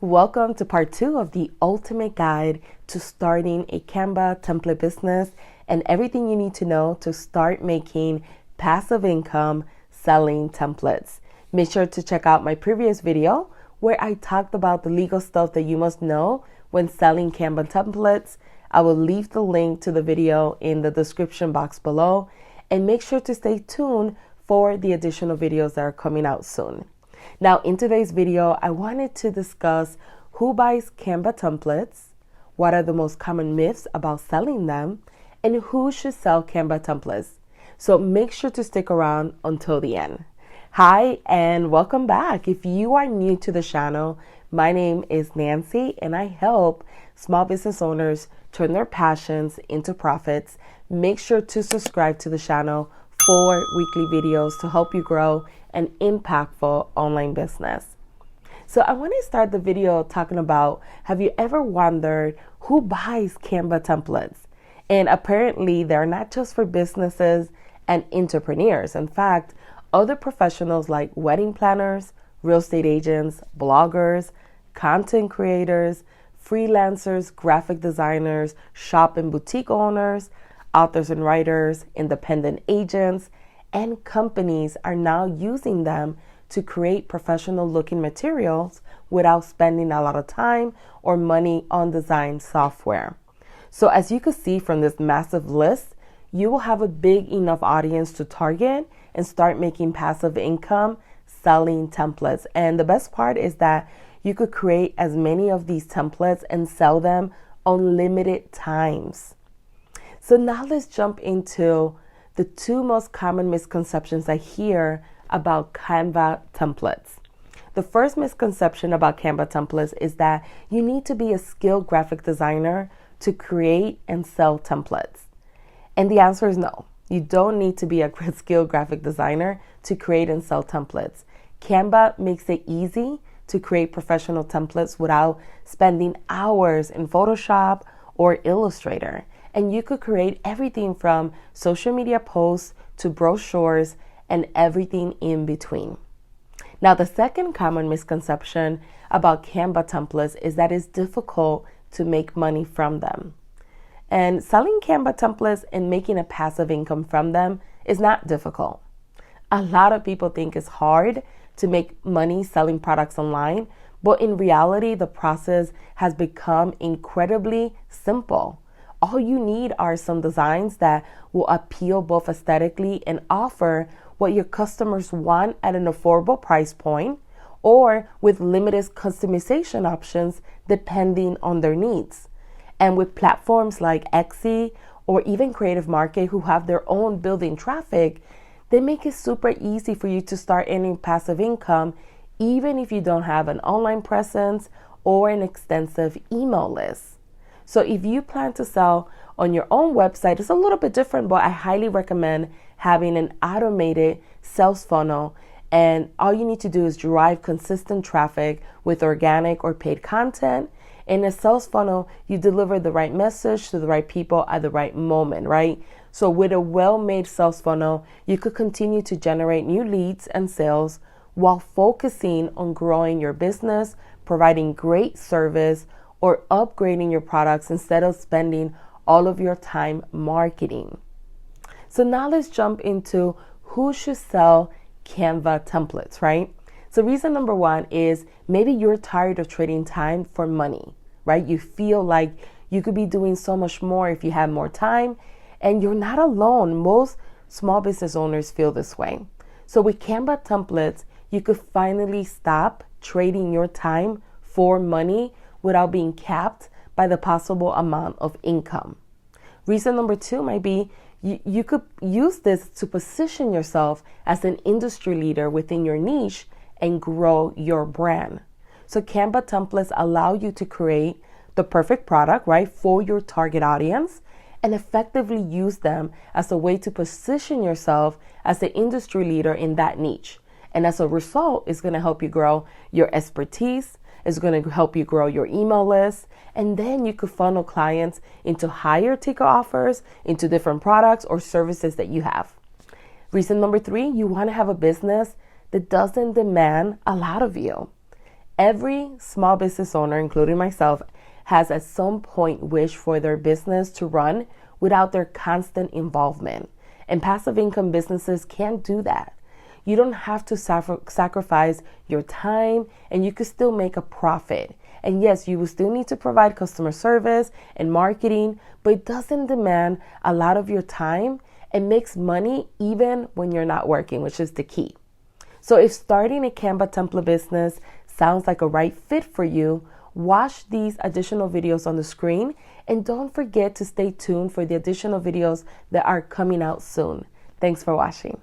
Welcome to part 2 of the ultimate guide to starting a Canva template business and everything you need to know to start making passive income selling templates. Make sure to check out my previous video where I talked about the legal stuff that you must know when selling Canva templates. I will leave the link to the video in the description box below, and make sure to stay tuned for the additional videos that are coming out soon. Now, in today's video, I wanted to discuss who buys Canva templates, what are the most common myths about selling them, and who should sell Canva templates. So make sure to stick around until the end. Hi, and welcome back. If you are new to the channel, my name is Nancy, and I help small business owners turn their passions into profits. Make sure to subscribe to the channel for weekly videos to help you grow an impactful online business. So I want to start the video talking about, have you ever wondered who buys Canva templates? And apparently they're not just for businesses and entrepreneurs. In fact, other professionals like wedding planners, real estate agents, bloggers, content creators, freelancers, graphic designers, shop and boutique owners, authors and writers, independent agents, and companies are now using them to create professional looking materials without spending a lot of time or money on design software. So as you can see from this massive list, you will have a big enough audience to target and start making passive income selling templates. And the best part is that you could create as many of these templates and sell them unlimited times. So now let's jump into the two most common misconceptions I hear about Canva templates. The first misconception about Canva templates is that you need to be a skilled graphic designer to create and sell templates. And the answer is no. You don't need to be a skilled graphic designer to create and sell templates. Canva makes it easy to create professional templates without spending hours in Photoshop or Illustrator. And you could create everything from social media posts to brochures and everything in between. Now, the second common misconception about Canva templates is that it's difficult to make money from them. And selling Canva templates and making a passive income from them is not difficult. A lot of people think it's hard to make money selling products online, but in reality, the process has become incredibly simple. All you need are some designs that will appeal both aesthetically and offer what your customers want at an affordable price point, or with limited customization options depending on their needs. And with platforms like Etsy or even Creative Market, who have their own built-in traffic, they make it super easy for you to start earning passive income even if you don't have an online presence or an extensive email list. So if you plan to sell on your own website, it's a little bit different, but I highly recommend having an automated sales funnel. And all you need to do is drive consistent traffic with organic or paid content. In a sales funnel, you deliver the right message to the right people at the right moment, right? So with a well-made sales funnel, you could continue to generate new leads and sales while focusing on growing your business, providing great service, or upgrading your products instead of spending all of your time marketing. So now let's jump into who should sell Canva templates, right? So reason number one is maybe you're tired of trading time for money, right? You feel like you could be doing so much more if you had more time, and you're not alone. Most small business owners feel this way. So with Canva templates, you could finally stop trading your time for money without being capped by the possible amount of income. Reason number two might be you could use this to position yourself as an industry leader within your niche and grow your brand. So Canva templates allow you to create the perfect product, right, for your target audience and effectively use them as a way to position yourself as an industry leader in that niche. And as a result, it's going to help you grow your expertise. It's going to help you grow your email list. And then you could funnel clients into higher ticket offers, into different products or services that you have. Reason number three, you want to have a business that doesn't demand a lot of you. Every small business owner, including myself, has at some point wished for their business to run without their constant involvement. And passive income businesses can't do that. You don't have to sacrifice your time, and you could still make a profit. And yes, you will still need to provide customer service and marketing, but it doesn't demand a lot of your time and makes money even when you're not working, which is the key. So if starting a Canva template business sounds like a right fit for you, watch these additional videos on the screen, and don't forget to stay tuned for the additional videos that are coming out soon. Thanks for watching.